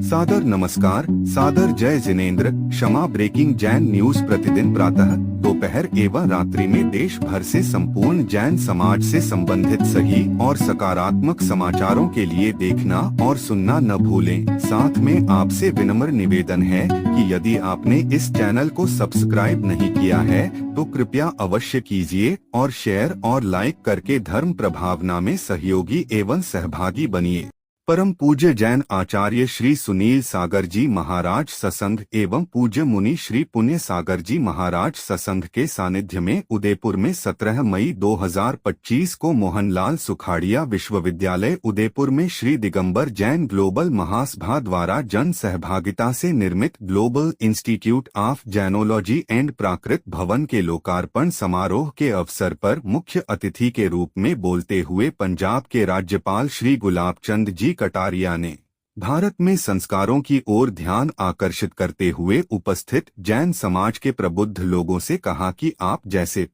सादर नमस्कार, सादर जय जिनेंद्र। क्षमा ब्रेकिंग जैन न्यूज प्रतिदिन प्रातः दोपहर एवं रात्रि में देश भर से संपूर्ण जैन समाज से संबंधित सही और सकारात्मक समाचारों के लिए देखना और सुनना न भूलें। साथ में आपसे विनम्र निवेदन है कि यदि आपने इस चैनल को सब्सक्राइब नहीं किया है तो कृपया अवश्य कीजिए और शेयर और लाइक करके धर्म प्रभावना में सहयोगी एवं सहभागी बनिए। परम पूज्य जैन आचार्य श्री सुनील सागर जी महाराज सत्संग एवं पूज्य मुनि श्री पुण्य सागर जी महाराज सत्संग के सानिध्य में उदयपुर में 17 मई 2025 को मोहनलाल सुखाड़िया विश्वविद्यालय उदयपुर में श्री दिगंबर जैन ग्लोबल महासभा द्वारा जन सहभागिता से निर्मित global institute of Jainology and Prakrit Bhavan के लोकार्पण समारोह के अवसर पर मुख्य अतिथि के रूप में बोलते हुए पंजाब के राज्यपाल श्री गुलाब चंद जी कटारिया ने भारत में संस्कारों की ओर ध्यान आकर्षित करते हुए उपस्थित जैन समाज के प्रबुद्ध लोगों से कहा कि आप जैसे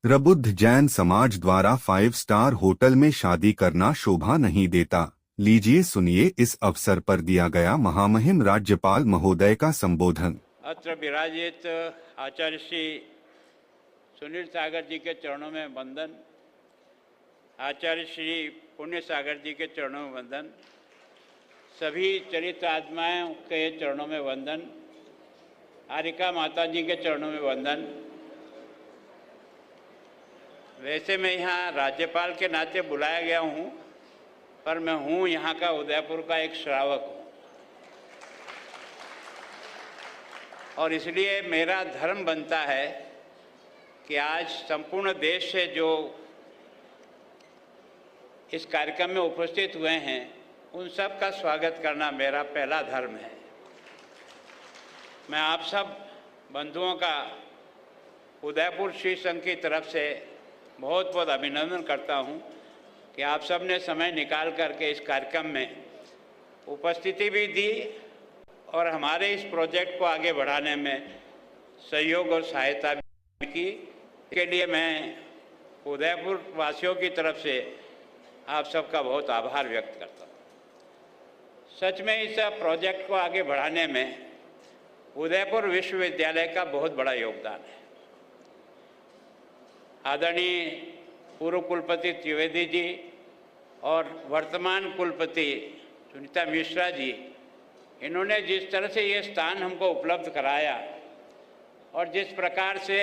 प्रबुद्ध जैन समाज द्वारा 5 स्टार होटल में शादी करना शोभा नहीं देता। लीजिए सुनिए इस अवसर पर दिया गया महामहिम राज्यपाल महोदय का संबोधन। अत्र विराजित आचार्य श्री सुनील सागर जी के चरणों में वंदन, आचार्य श्री पुण्य सागर जी के चरणों में वंदन, सभी चरित्र आत्माओं के चरणों में वंदन, आरिका माता जी के चरणों में वंदन। वैसे मैं यहाँ राज्यपाल के नाते बुलाया गया हूँ, पर मैं हूँ यहाँ का उदयपुर का एक श्रावक हूँ और इसलिए मेरा धर्म बनता है कि आज संपूर्ण देश से जो इस कार्यक्रम में उपस्थित हुए हैं उन सब का स्वागत करना मेरा पहला धर्म है। मैं आप सब बंधुओं का उदयपुर श्री संघ की तरफ से बहुत बहुत अभिनंदन करता हूं कि आप सब ने समय निकाल करके इस कार्यक्रम में उपस्थिति भी दी और हमारे इस प्रोजेक्ट को आगे बढ़ाने में सहयोग और सहायता भी की। इसके लिए मैं उदयपुर वासियों की तरफ से आप सबका बहुत आभार व्यक्त करता हूँ। सच में इस प्रोजेक्ट को आगे बढ़ाने में उदयपुर विश्वविद्यालय का बहुत बड़ा योगदान है। आदरणीय पूर्व कुलपति त्रिवेदी जी और वर्तमान कुलपति सुनीता मिश्रा जी, इन्होंने जिस तरह से ये स्थान हमको उपलब्ध कराया और जिस प्रकार से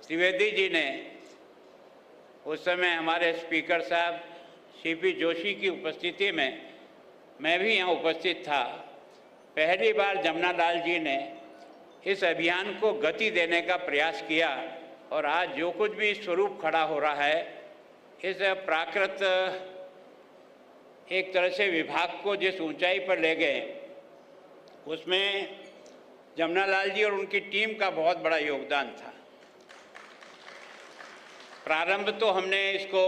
त्रिवेदी जी ने उस समय हमारे स्पीकर साहब सीपी जोशी की उपस्थिति में मैं भी यहाँ उपस्थित था, पहली बार जमनालाल जी ने इस अभियान को गति देने का प्रयास किया और आज जो कुछ भी स्वरूप खड़ा हो रहा है, इस प्राकृत एक तरह से विभाग को जिस ऊंचाई पर ले गए, उसमें जमनालाल जी और उनकी टीम का बहुत बड़ा योगदान था। प्रारंभ तो हमने इसको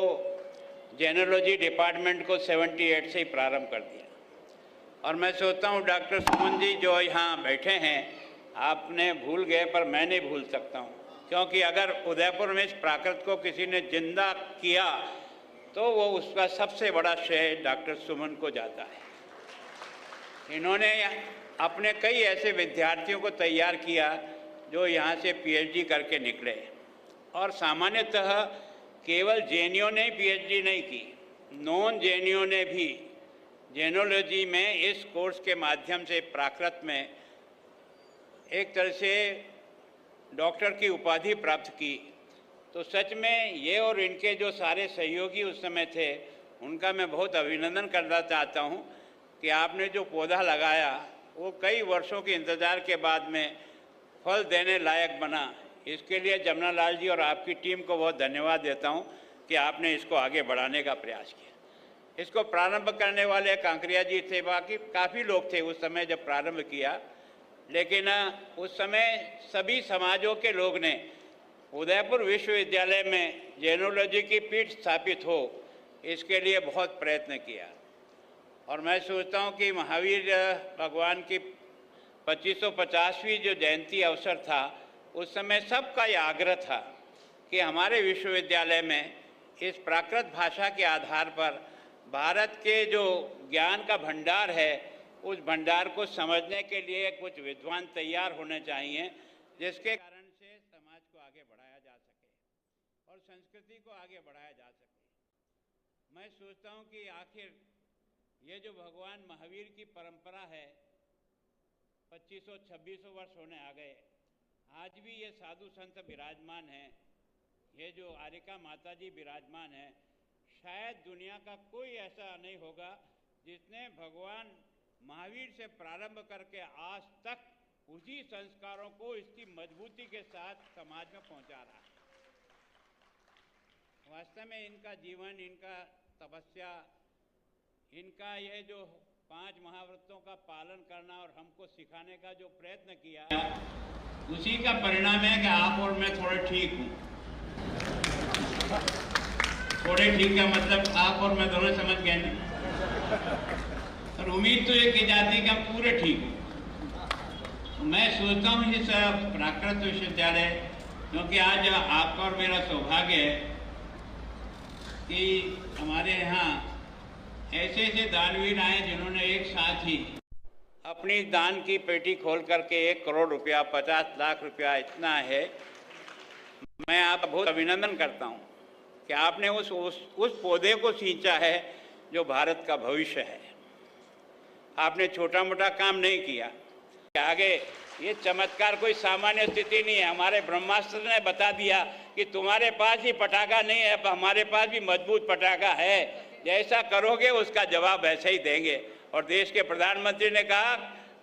जेनोलॉजी डिपार्टमेंट को 78 से ही प्रारंभ कर दिया और मैं सोचता हूँ डॉक्टर सुमन जी जो यहाँ बैठे हैं, आपने भूल गए पर मैं नहीं भूल सकता हूँ, क्योंकि अगर उदयपुर में इस प्राकृत को किसी ने जिंदा किया तो वो उसका सबसे बड़ा श्रेय डॉक्टर सुमन को जाता है। इन्होंने अपने कई ऐसे विद्यार्थियों को तैयार किया जो यहाँ से पीएचडी करके निकले और सामान्यतः केवल जैनियों ने पीएचडी नहीं की, नॉन जैनियों ने भी जेनोलॉजी में इस कोर्स के माध्यम से प्राकृत में एक तरह से डॉक्टर की उपाधि प्राप्त की। तो सच में ये और इनके जो सारे सहयोगी उस समय थे, उनका मैं बहुत अभिनंदन करना चाहता हूँ कि आपने जो पौधा लगाया वो कई वर्षों के इंतज़ार के बाद में फल देने लायक बना। इसके लिए जमनालाल जी और आपकी टीम को बहुत धन्यवाद देता हूं कि आपने इसको आगे बढ़ाने का प्रयास किया। इसको प्रारंभ करने वाले कांकरिया जी थे, बाकी काफ़ी लोग थे उस समय जब प्रारंभ किया, लेकिन उस समय सभी समाजों के लोग ने उदयपुर विश्वविद्यालय में जैनोलॉजी की पीठ स्थापित हो, इसके लिए बहुत प्रयत्न किया। और मैं सोचता हूँ कि महावीर भगवान की 2550वीं जो जयंती अवसर था, उस समय सबका ये आग्रह था कि हमारे विश्वविद्यालय में इस प्राकृत भाषा के आधार पर भारत के जो ज्ञान का भंडार है उस भंडार को समझने के लिए कुछ विद्वान तैयार होने चाहिए, जिसके कारण से समाज को आगे बढ़ाया जा सके और संस्कृति को आगे बढ़ाया जा सके। मैं सोचता हूँ कि आखिर ये जो भगवान महावीर की परंपरा है, 2500-2600 वर्ष होने आ गए, आज भी ये साधु संत विराजमान हैं, ये जो आरिका माता जी विराजमान हैं। शायद दुनिया का कोई ऐसा नहीं होगा जिसने भगवान महावीर से प्रारंभ करके आज तक उसी संस्कारों को इसकी मजबूती के साथ समाज में पहुंचा रहा है। वास्तव में इनका जीवन, इनका तपस्या, इनका ये जो 5 महाव्रतों का पालन करना और हमको सिखाने का जो प्रयत्न किया, उसी का परिणाम है कि आप और मैं थोड़े ठीक हूँ। थोड़े ठीक का मतलब आप और मैं दोनों समझ गए नहीं, और उम्मीद तो ये की जाती कि हम पूरे ठीक हूँ। मैं सोचता हूँ इस प्राकृत विश्वविद्यालय, क्योंकि आज आपका और मेरा सौभाग्य है कि हमारे यहाँ ऐसे ऐसे दानवीर आए जिन्होंने एक साथ ही अपनी दान की पेटी खोल करके 1 करोड़ रुपया, 50 लाख रुपया, इतना है। मैं आपका बहुत अभिनंदन करता हूँ कि आपने उस पौधे को सींचा है जो भारत का भविष्य है। आपने छोटा मोटा काम नहीं किया। आगे ये चमत्कार कोई सामान्य स्थिति नहीं है। हमारे ब्रह्मास्त्र ने बता दिया कि तुम्हारे पास ही पटाखा नहीं है, अब हमारे पास भी मजबूत पटाखा है। जैसा करोगे उसका जवाब ऐसे ही देंगे। और देश के प्रधानमंत्री ने कहा,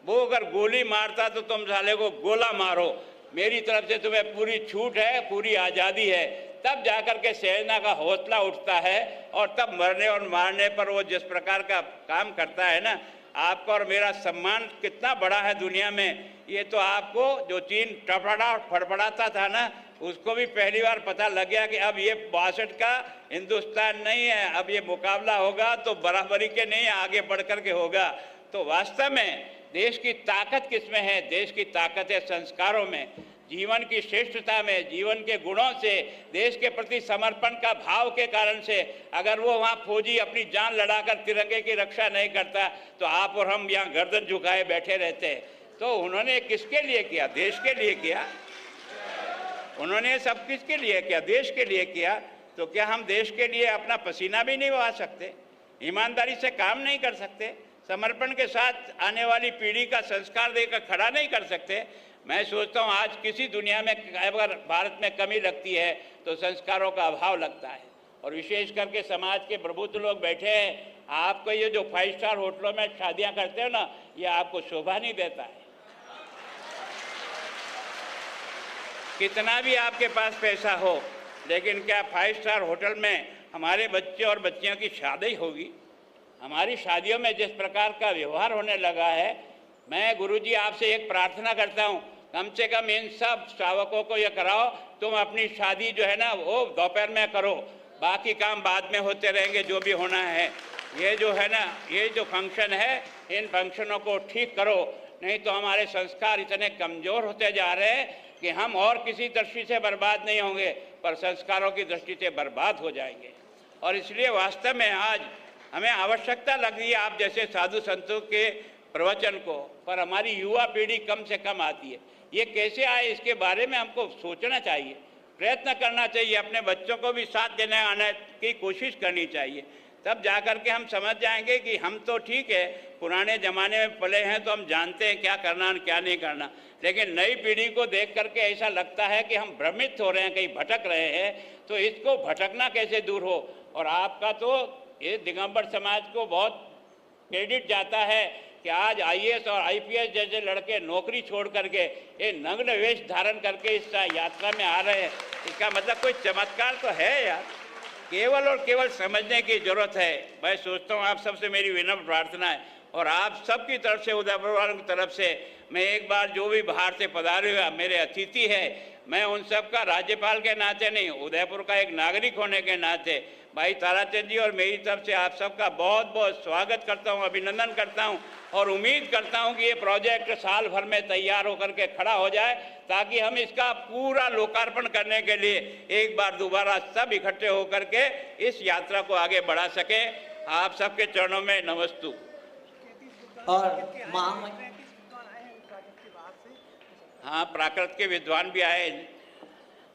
वो अगर गोली मारता तो तुम साले को गोला मारो, मेरी तरफ से तुम्हें पूरी छूट है, पूरी आज़ादी है। तब जाकर के सेना का हौसला उठता है और तब मरने और मारने पर वो जिस प्रकार का काम करता है ना, आपका और मेरा सम्मान कितना बड़ा है दुनिया में। ये तो आपको जो चीन टपड़ा फड़फड़ाता था ना, उसको भी पहली बार पता लग गया कि अब ये 62 का हिंदुस्तान नहीं है, अब ये मुकाबला होगा तो बराबरी के नहीं, आगे बढ़ कर के होगा। तो वास्तव में देश की ताकत किसमें है? देश की ताकत है संस्कारों में, जीवन की श्रेष्ठता में, जीवन के गुणों से, देश के प्रति समर्पण का भाव के कारण से। अगर वो वहाँ फौजी अपनी जान लड़ाकर तिरंगे की रक्षा नहीं करता तो आप और हम यहाँ गर्दन झुकाए बैठे रहते। तो उन्होंने किसके लिए किया? देश के लिए किया। उन्होंने सब किसके लिए किया? देश के लिए किया। तो क्या हम देश के लिए अपना पसीना भी नहीं बहा सकते? ईमानदारी से काम नहीं कर सकते? समर्पण के साथ आने वाली पीढ़ी का संस्कार देकर खड़ा नहीं कर सकते? मैं सोचता हूँ आज किसी दुनिया में अगर भारत में कमी लगती है तो संस्कारों का अभाव लगता है। और विशेष करके समाज के प्रबुद्ध लोग बैठे हैं, आपको ये जो 5 स्टार होटलों में शादियाँ करते हो ना, ये आपको शोभा नहीं देता है। कितना भी आपके पास पैसा हो, लेकिन क्या 5 स्टार होटल में हमारे बच्चे और बच्चियों की शादी होगी? हमारी शादियों में जिस प्रकार का व्यवहार होने लगा है, मैं गुरुजी आपसे एक प्रार्थना करता हूँ, कम से कम इन सब श्रावकों को ये कराओ, तुम अपनी शादी जो है ना वो दोपहर में करो, बाकी काम बाद में होते रहेंगे जो भी होना है। ये जो है ना, ये जो फंक्शन है, इन फंक्शनों को ठीक करो, नहीं तो हमारे संस्कार इतने कमज़ोर होते जा रहे हैं कि हम और किसी दृष्टि से बर्बाद नहीं होंगे, पर संस्कारों की दृष्टि से बर्बाद हो जाएंगे। और इसलिए वास्तव में आज हमें आवश्यकता लग रही है आप जैसे साधु संतों के प्रवचन को, पर हमारी युवा पीढ़ी कम से कम आती है। ये कैसे आए, इसके बारे में हमको सोचना चाहिए, प्रयत्न करना चाहिए, अपने बच्चों को भी साथ देने आने की कोशिश करनी चाहिए। तब जाकर के हम समझ जाएंगे कि हम तो ठीक है, पुराने ज़माने में पले हैं तो हम जानते हैं क्या करना और क्या नहीं करना, लेकिन नई पीढ़ी को देख करके ऐसा लगता है कि हम भ्रमित हो रहे हैं, कहीं भटक रहे हैं। तो इसको भटकना कैसे दूर हो। और आपका तो ये दिगंबर समाज को बहुत क्रेडिट जाता है कि आज IAS और IPS जैसे लड़के नौकरी छोड़ करके ये नग्न वेश धारण करके इस यात्रा में आ रहे हैं। इसका मतलब कोई चमत्कार तो है यार, केवल और केवल समझने की जरूरत है। मैं सोचता हूँ आप सबसे मेरी विनम्र प्रार्थना है, और आप सबकी तरफ से, उदयपुर वालों की तरफ से, मैं एक बार जो भी बाहर से पधारे हुए मेरे अतिथि है, मैं उन सब का राज्यपाल के नाते नहीं, उदयपुर का एक नागरिक होने के नाते भाई ताराचंद जी और मेरी तरफ से आप सबका बहुत बहुत स्वागत करता हूं, अभिनंदन करता हूं, और उम्मीद करता हूं कि ये प्रोजेक्ट साल भर में तैयार होकर के खड़ा हो जाए, ताकि हम इसका पूरा लोकार्पण करने के लिए एक बार दोबारा सब इकट्ठे होकर के इस यात्रा को आगे बढ़ा सकें। आप सबके चरणों में नमस्तु। और महामहिम हाँ, प्राकृत के विद्वान भी आए,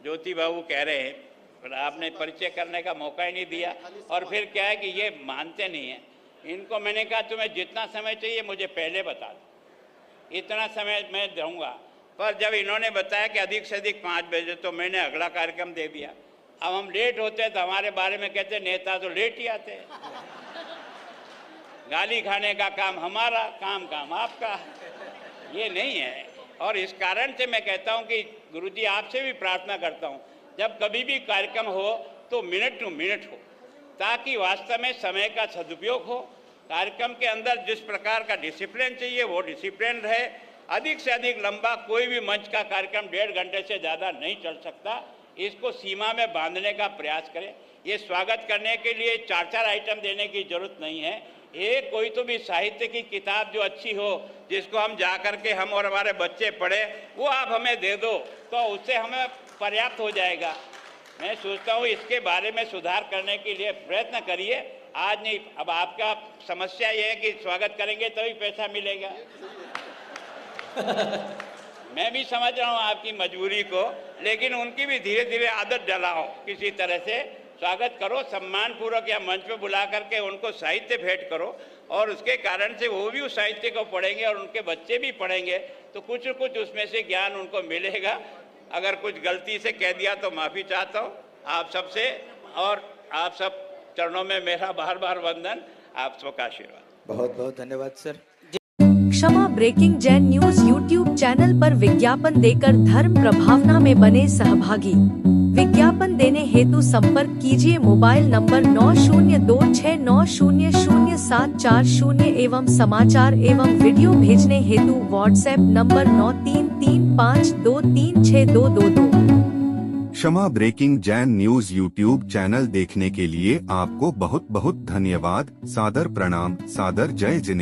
ज्योति बाबू कह रहे हैं, पर आपने परिचय करने का मौका ही नहीं दिया। और फिर क्या है कि ये मानते नहीं हैं। इनको मैंने कहा तुम्हें जितना समय चाहिए मुझे पहले बता दो, इतना समय मैं दूंगा। पर जब इन्होंने बताया कि अधिक से अधिक 5 बजे, तो मैंने अगला कार्यक्रम दे दिया। अब हम लेट होते हैं तो हमारे बारे में कहते नेता तो लेट ही आते हैं। गाली खाने का काम हमारा, काम आपका, ये नहीं है। और इस कारण से मैं कहता हूं कि गुरुजी आपसे भी प्रार्थना करता हूं, जब कभी भी कार्यक्रम हो तो मिनट टू मिनट हो, ताकि वास्तव में समय का सदुपयोग हो। कार्यक्रम के अंदर जिस प्रकार का डिसिप्लिन चाहिए वो डिसिप्लिन रहे। अधिक से अधिक लंबा कोई भी मंच का कार्यक्रम 1.5 घंटे से ज़्यादा नहीं चल सकता। इसको सीमा में बांधने का प्रयास करें। ये स्वागत करने के लिए 4-4 आइटम देने की जरूरत नहीं है। एक कोई तो भी साहित्य की किताब जो अच्छी हो, जिसको हम जा कर के हम और हमारे बच्चे पढ़े, वो आप हमें दे दो तो उससे हमें पर्याप्त हो जाएगा। मैं सोचता हूँ इसके बारे में सुधार करने के लिए प्रयत्न करिए। आज नहीं, अब आपका समस्या ये है कि स्वागत करेंगे तभी पैसा मिलेगा। मैं भी समझ रहा हूँ आपकी मजबूरी को, लेकिन उनकी भी धीरे धीरे आदत डलाओ। किसी तरह से स्वागत करो, सम्मान पूर्वक या मंच पे बुला करके उनको साहित्य भेंट करो, और उसके कारण से वो भी उस साहित्य को पढ़ेंगे और उनके बच्चे भी पढ़ेंगे, तो कुछ न कुछ उसमें से ज्ञान उनको मिलेगा। अगर कुछ गलती से कह दिया तो माफ़ी चाहता हूँ आप सबसे, और आप सब चरणों में मेरा बार बार वंदन, आप सबका आशीर्वाद। बहुत बहुत धन्यवाद सर। Kshama breaking Jain news YouTube channel पर विज्ञापन देकर धर्म प्रभावना में बने सहभागी। विज्ञापन देने हेतु संपर्क कीजिए मोबाइल नंबर 9026900740 एवं समाचार एवं वीडियो भेजने हेतु WhatsApp number 9335236222। Kshama breaking Jain news YouTube channel देखने के लिए आपको बहुत बहुत धन्यवाद। सादर प्रणाम, सादर जय जिनेंद्र।